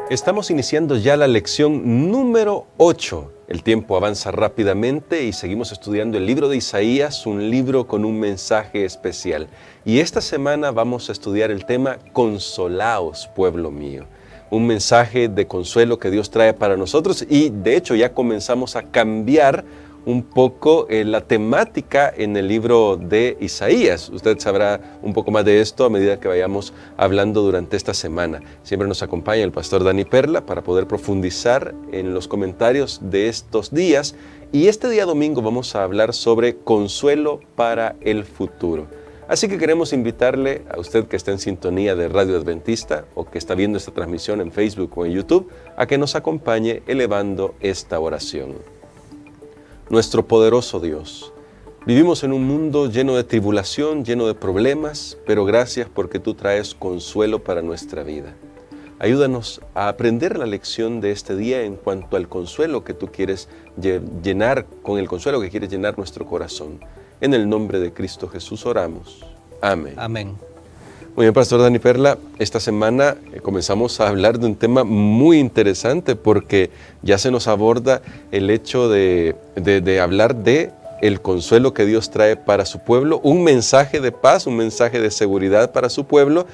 Estamos iniciando ya la lección número 8. El tiempo avanza rápidamente y seguimos estudiando el libro de Isaías, un libro con un mensaje especial. Y esta semana vamos a estudiar el tema Consolaos, pueblo mío. Un mensaje de consuelo que Dios trae para nosotros y de hecho ya comenzamos a cambiar un poco la temática en el libro de Isaías. Usted sabrá un poco más de esto a medida que vayamos hablando durante esta semana. Siempre nos acompaña el pastor Dani Perla para poder profundizar en los comentarios de estos días. Y este día domingo vamos a hablar sobre consuelo para el futuro. Así que queremos invitarle a usted que está en sintonía de Radio Adventista o que está viendo esta transmisión en Facebook o en YouTube a que nos acompañe elevando esta oración. Nuestro poderoso Dios, vivimos en un mundo lleno de tribulación, lleno de problemas, pero gracias porque tú traes consuelo para nuestra vida. Ayúdanos a aprender la lección de este día en cuanto al consuelo que tú quieres llenar, con el consuelo que quieres llenar nuestro corazón. En el nombre de Cristo Jesús oramos. Amén. Amén. Muy bien, Pastor Dani Perla, esta semana comenzamos a hablar de un tema muy interesante porque ya se nos aborda el hecho de hablar de el consuelo que Dios trae para su pueblo, un mensaje de paz, un mensaje de seguridad para su pueblo.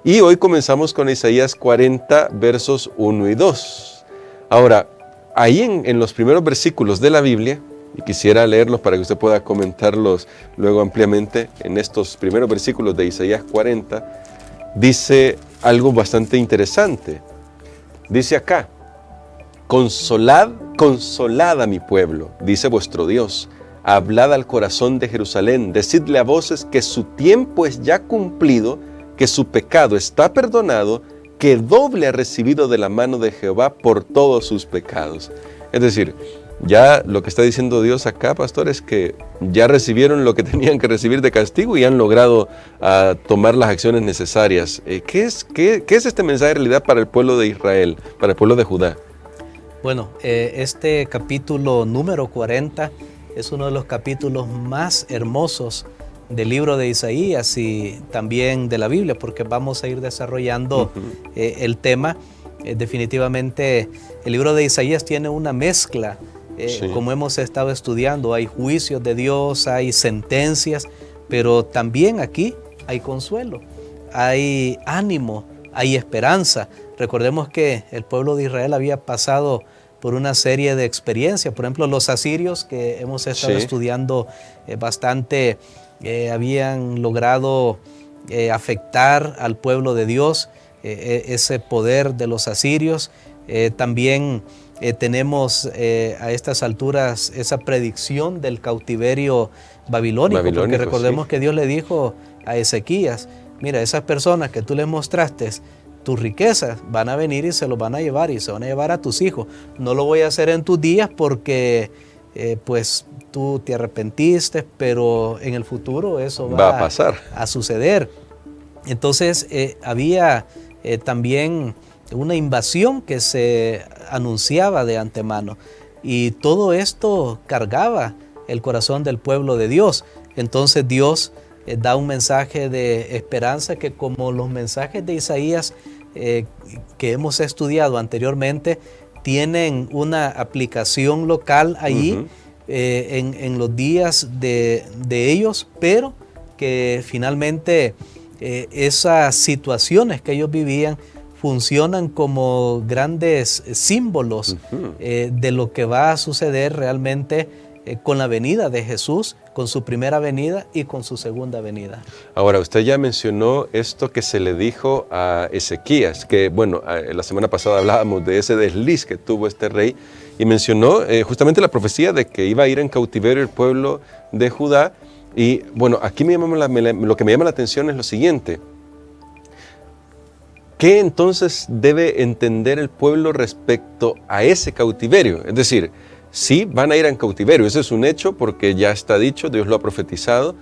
Y hoy comenzamos con Isaías 40, versos 1 y 2. Ahora, ahí en los primeros versículos de la Biblia, y quisiera leerlos para que usted pueda comentarlos luego ampliamente, en estos primeros versículos de Isaías 40, dice algo bastante interesante. Dice acá, consolad a mi pueblo, dice vuestro Dios, hablad al corazón de Jerusalén, decidle a voces que su tiempo es ya cumplido, que su pecado está perdonado, que doble ha recibido de la mano de Jehová por todos sus pecados. Es decir, ya lo que está diciendo Dios acá, pastor, es que ya recibieron lo que tenían que recibir de castigo y han logrado tomar las acciones necesarias. ¿Qué es este mensaje en realidad para el pueblo de Israel, para el pueblo de Judá? Bueno, este capítulo número 40 es uno de los capítulos más hermosos del libro de Isaías y también de la Biblia, porque vamos a ir desarrollando el tema. Definitivamente el libro de Isaías tiene una mezcla. Sí. Como hemos estado estudiando, hay juicios de Dios, hay sentencias, pero también aquí hay consuelo, hay ánimo, hay esperanza. Recordemos que el pueblo de Israel había pasado por una serie de experiencias. Por ejemplo, los asirios, que hemos estado estudiando bastante, habían logrado afectar al pueblo de Dios, ese poder de los asirios. También tenemos a estas alturas esa predicción del cautiverio babilónico, porque recordemos que Dios le dijo a Ezequías, mira, esas personas que tú les mostraste tus riquezas van a venir y se los van a llevar y se van a llevar a tus hijos. No lo voy a hacer en tus días porque pues tú te arrepentiste, pero en el futuro eso va a pasar, a suceder. Entonces había también una invasión que se anunciaba de antemano y todo esto cargaba el corazón del pueblo de Dios. Entonces Dios da un mensaje de esperanza que, como los mensajes de Isaías que hemos estudiado anteriormente, tienen una aplicación local allí en los días de ellos, pero que finalmente esas situaciones que ellos vivían funcionan como grandes símbolos de lo que va a suceder realmente con la venida de Jesús, con su primera venida y con su segunda venida. Ahora, usted ya mencionó esto que se le dijo a Ezequías, que bueno, la semana pasada hablábamos de ese desliz que tuvo este rey y mencionó justamente la profecía de que iba a ir en cautiverio el pueblo de Judá. Y bueno, aquí lo que me llama la atención es lo siguiente. ¿Qué entonces debe entender el pueblo respecto a ese cautiverio? Es decir, sí van a ir en cautiverio, ese es un hecho porque ya está dicho, Dios lo ha profetizado,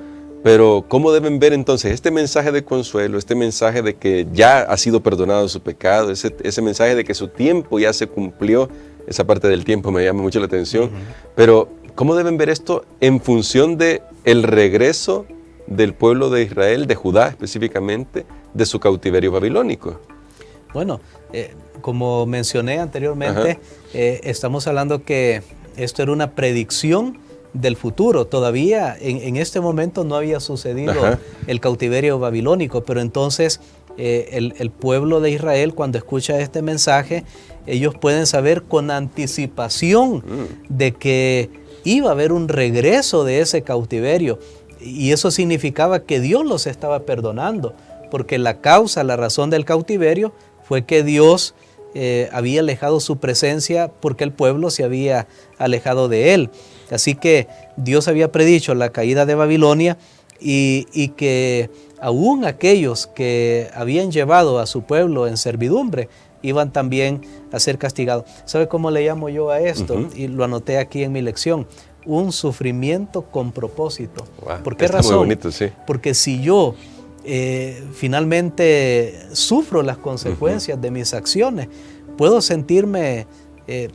pero ¿cómo deben ver entonces este mensaje de consuelo, este mensaje de que ya ha sido perdonado su pecado, ese mensaje de que su tiempo ya se cumplió? Esa parte del tiempo me llama mucho la atención, pero ¿cómo deben ver esto en función de el regreso del pueblo de Israel, de Judá específicamente, de su cautiverio babilónico? Bueno, como mencioné anteriormente, estamos hablando que esto era una predicción del futuro. Todavía en este momento no había sucedido el cautiverio babilónico, pero entonces el pueblo de Israel, cuando escucha este mensaje, ellos pueden saber con anticipación de que iba a haber un regreso de ese cautiverio, y eso significaba que Dios los estaba perdonando, porque la razón del cautiverio fue que Dios había alejado su presencia porque el pueblo se había alejado de él. Así que Dios había predicho la caída de Babilonia y que aún aquellos que habían llevado a su pueblo en servidumbre iban también a ser castigados. ¿Sabe cómo le llamo yo a esto? Y lo anoté aquí en mi lección. Un sufrimiento con propósito. Wow, ¿Por qué razón? Muy bonito, sí. Porque si yo finalmente sufro las consecuencias de mis acciones, puedo sentirme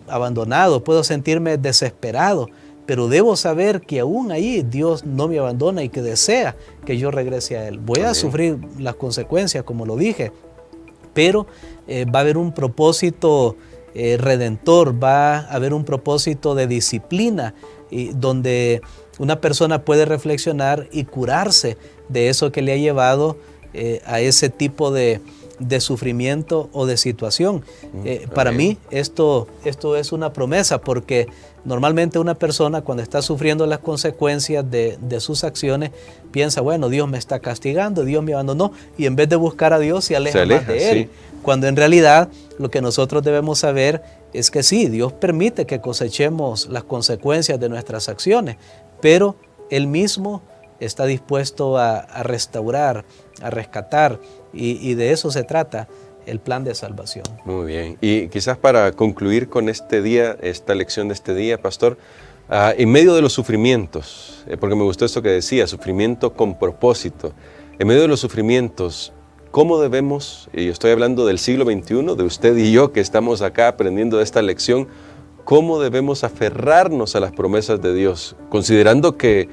abandonado, puedo sentirme desesperado, pero debo saber que aún ahí Dios no me abandona y que desea que yo regrese a Él. Voy a sufrir las consecuencias, como lo dije, pero va a haber un propósito redentor, va a haber un propósito de disciplina, donde una persona puede reflexionar y curarse de eso que le ha llevado a ese tipo de sufrimiento o de situación. Para mí esto es una promesa, porque normalmente una persona, cuando está sufriendo las consecuencias de sus acciones, piensa, bueno, Dios me está castigando, Dios me abandonó, y en vez de buscar a Dios se aleja más de Él. Sí. Cuando en realidad lo que nosotros debemos saber es que sí, Dios permite que cosechemos las consecuencias de nuestras acciones, pero Él mismo está dispuesto a restaurar, a rescatar, y de eso se trata el plan de salvación. Muy bien. Y quizás para concluir con este día, esta lección de este día, pastor, en medio de los sufrimientos, porque me gustó esto que decía, sufrimiento con propósito, en medio de los sufrimientos, ¿cómo debemos, y yo estoy hablando del siglo XXI, de usted y yo que estamos acá aprendiendo de esta lección, cómo debemos aferrarnos a las promesas de Dios, considerando que,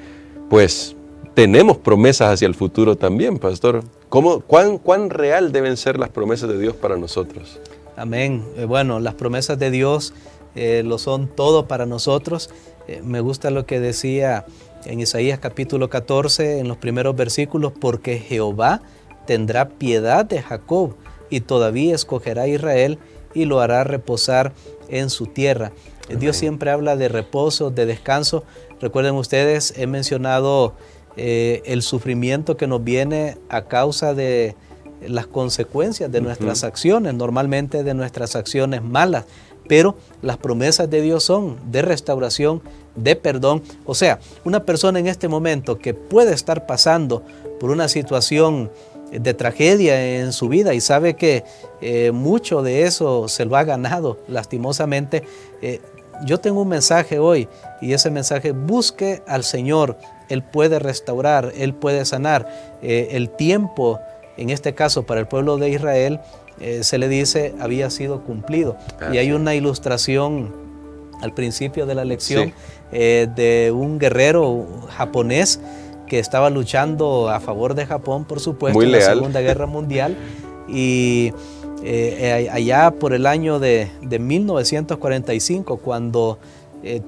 pues, tenemos promesas hacia el futuro también, pastor? ¿Cuán real deben ser las promesas de Dios para nosotros? Amén. Bueno, las promesas de Dios lo son todo para nosotros. Me gusta lo que decía en Isaías capítulo 14, en los primeros versículos, porque Jehová tendrá piedad de Jacob y todavía escogerá a Israel y lo hará reposar en su tierra. Amén. Dios siempre habla de reposo, de descanso. Recuerden ustedes, he mencionado el sufrimiento que nos viene a causa de las consecuencias de nuestras acciones, normalmente de nuestras acciones malas, pero las promesas de Dios son de restauración, de perdón. O sea, una persona en este momento que puede estar pasando por una situación de tragedia en su vida y sabe que mucho de eso se lo ha ganado lastimosamente, yo tengo un mensaje hoy, y ese mensaje: busque al Señor. Él puede restaurar, Él puede sanar. El tiempo, en este caso para el pueblo de Israel, se le dice había sido cumplido. Y hay una ilustración al principio de la lección de un guerrero japonés que estaba luchando a favor de Japón, por supuesto, en la Segunda Guerra Mundial. Y allá por el año de 1945, cuando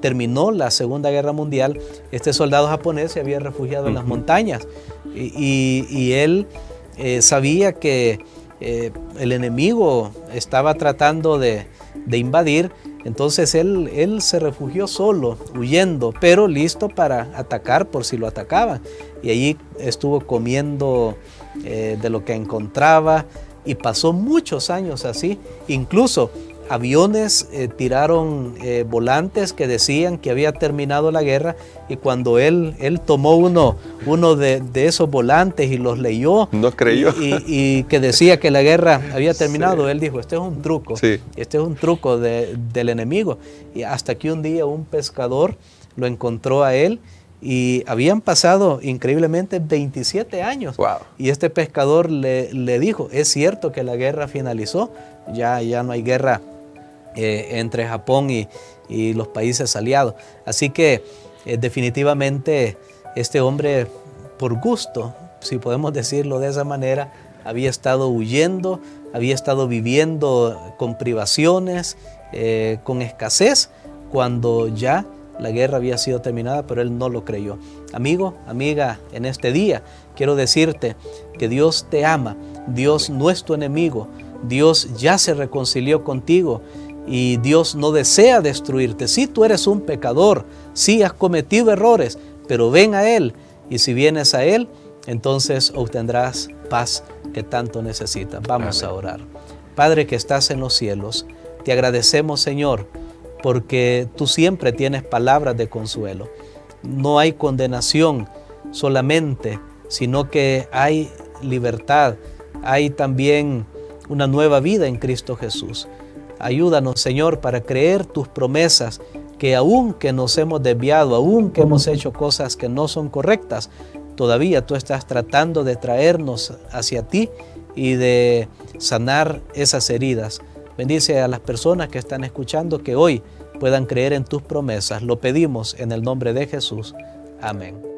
terminó la Segunda Guerra Mundial, este soldado japonés se había refugiado en las montañas, y él sabía que el enemigo estaba tratando de invadir. Entonces él se refugió solo, huyendo, pero listo para atacar por si lo atacaban. Y allí estuvo comiendo de lo que encontraba, y pasó muchos años así. Incluso aviones tiraron volantes que decían que había terminado la guerra, y cuando él tomó uno de esos volantes y los leyó, no creyó, y que decía que la guerra había terminado, él dijo: este es un truco, este es un truco del enemigo. Y hasta que un día un pescador lo encontró a él, y habían pasado increíblemente 27 años. Wow. Y este pescador le dijo: es cierto que la guerra finalizó, ya no hay guerra entre Japón y los países aliados. Así que definitivamente este hombre, por gusto, si podemos decirlo de esa manera, había estado huyendo, había estado viviendo con privaciones, con escasez, cuando ya la guerra había sido terminada, pero él no lo creyó. Amigo, amiga, en este día quiero decirte que Dios te ama, Dios no es tu enemigo, Dios ya se reconcilió contigo y Dios no desea destruirte. Sí, tú eres un pecador, sí has cometido errores, pero ven a Él, y si vienes a Él, entonces obtendrás paz que tanto necesitas. Vamos a orar. Padre que estás en los cielos, te agradecemos, Señor, porque tú siempre tienes palabras de consuelo. No hay condenación solamente, sino que hay libertad, hay también una nueva vida en Cristo Jesús. Ayúdanos, Señor, para creer tus promesas, que aun que nos hemos desviado, aun que hemos hecho cosas que no son correctas, todavía tú estás tratando de traernos hacia ti y de sanar esas heridas. Bendice a las personas que están escuchando, que hoy puedan creer en tus promesas. Lo pedimos en el nombre de Jesús. Amén.